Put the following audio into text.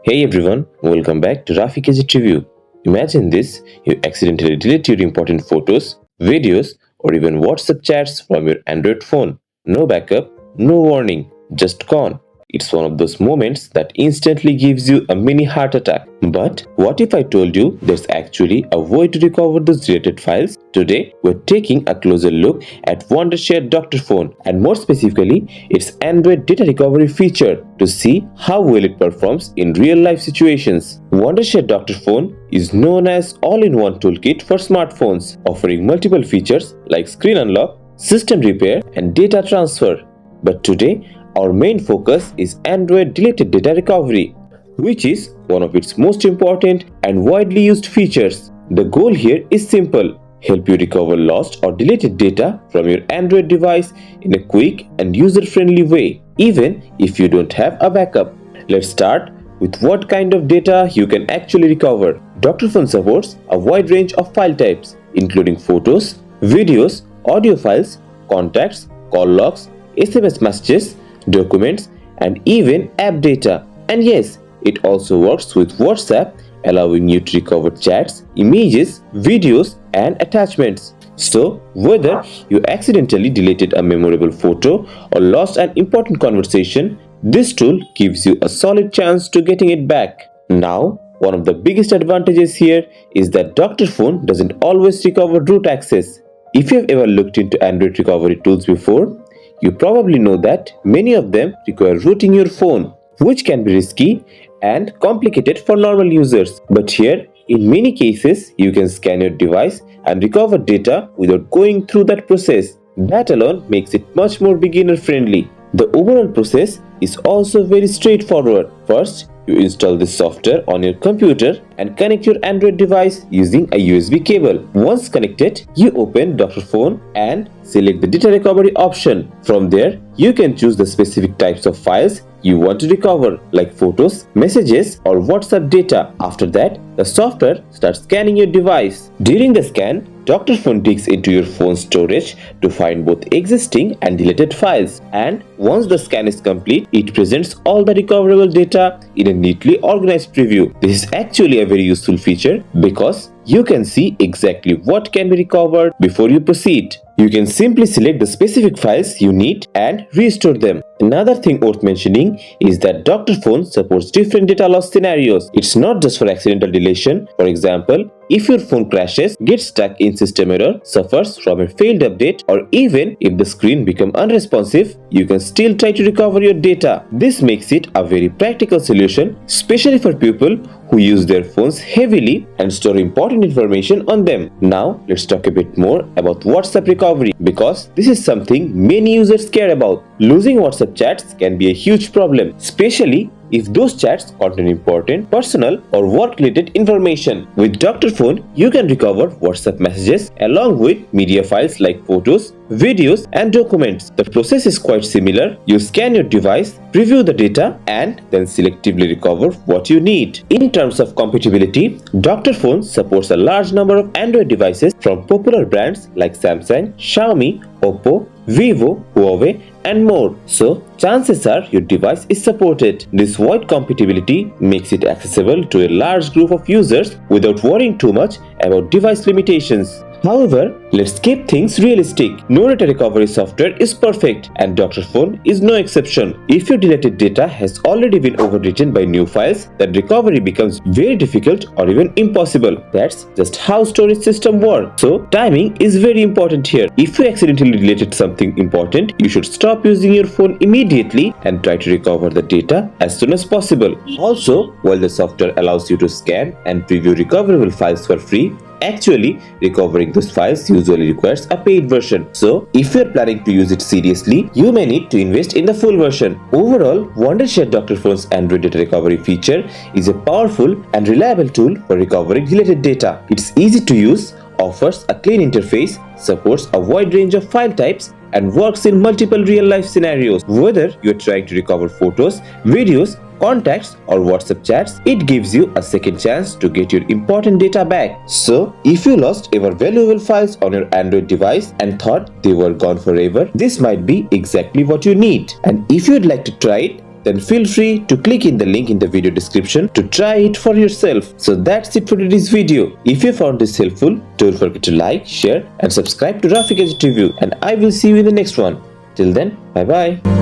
Hey everyone, welcome back to Rafi Gadget Review. Imagine this, you accidentally delete your important photos, videos, or even WhatsApp chats from your Android phone. No backup, no warning, just gone. It's one of those moments that instantly gives you a mini heart attack. But what if I told you there's actually a way to recover those deleted files? Today, we're taking a closer look at Wondershare Dr.Fone and more specifically, its Android data recovery feature to see how well it performs in real-life situations. Wondershare Dr.Fone is known as all-in-one toolkit for smartphones, offering multiple features like screen unlock, system repair, and data transfer. But today, our main focus is Android deleted data recovery, which is one of its most important and widely used features. The goal here is simple: help you recover lost or deleted data from your Android device in a quick and user-friendly way, even if you don't have a backup. Let's start with what kind of data you can actually recover. Dr.Fone supports a wide range of file types, including photos, videos, audio files, contacts, call logs, SMS messages, documents, and even app data. And yes, it also works with WhatsApp, allowing you to recover chats, images, videos, and attachments. So, whether you accidentally deleted a memorable photo or lost an important conversation, this tool gives you a solid chance to getting it back. Now, one of the biggest advantages here is that Dr.Fone doesn't always recover root access. If you have ever looked into Android recovery tools before, you probably know that many of them require rooting your phone, which can be risky and complicated for normal users. But here, in many cases, you can scan your device and recover data without going through that process. That alone makes it much more beginner-friendly. The overall process is also very straightforward. First, you install this software on your computer and connect your Android device using a USB cable. Once connected, you open Dr.Fone and select the data recovery option. From there, you can choose the specific types of files you want to recover, like photos, messages, or WhatsApp data. After that, the software starts scanning your device. During the scan, Dr.Fone digs into your phone's storage to find both existing and deleted files. And once the scan is complete, it presents all the recoverable data in a neatly organized preview. This is actually a very useful feature because you can see exactly what can be recovered before you proceed. You can simply select the specific files you need and restore them. Another thing worth mentioning is that Dr.Fone supports different data loss scenarios. It's not just for accidental deletion. For example, if your phone crashes, gets stuck in system error, suffers from a failed update, or even if the screen becomes unresponsive, you can still try to recover your data. This makes it a very practical solution, especially for people who use their phones heavily and store important information on them. Now, let's talk a bit more about WhatsApp recovery, because this is something many users care about. Losing WhatsApp chats can be a huge problem, especially if those chats contain important, personal, or work-related information. With Dr.Fone, you can recover WhatsApp messages along with media files like photos, videos, and documents. The process is quite similar. You scan your device, preview the data, and then selectively recover what you need. In terms of compatibility, Dr.Fone supports a large number of Android devices from popular brands like Samsung, Xiaomi, Oppo, Vivo, Huawei, and more. So, chances are your device is supported. This wide compatibility makes it accessible to a large group of users without worrying too much about device limitations. However, let's keep things realistic. No data recovery software is perfect, and Dr.Fone is no exception. If your deleted data has already been overwritten by new files, then recovery becomes very difficult or even impossible. That's just how storage systems work. So, timing is very important here. If you accidentally deleted something important, you should stop using your phone immediately and try to recover the data as soon as possible. Also, while the software allows you to scan and preview recoverable files for free, actually recovering those files usually requires a paid version. So, if you are planning to use it seriously, you may need to invest in the full version. Overall, Wondershare Dr.Fone's Android data recovery feature is a powerful and reliable tool for recovering deleted data. It's easy to use, offers a clean interface, supports a wide range of file types, and works in multiple real-life scenarios. Whether you're trying to recover photos, videos, contacts, or WhatsApp chats, it gives you a second chance to get your important data back. So, if you lost ever valuable files on your Android device and thought they were gone forever, this might be exactly what you need. And if you'd like to try it, then feel free to click in the link in the video description to try it for yourself. So that's it for today's video. If you found this helpful, don't forget to like, share and subscribe to Rafik Gadget Review, and I will see you in the next one. Till then, bye bye.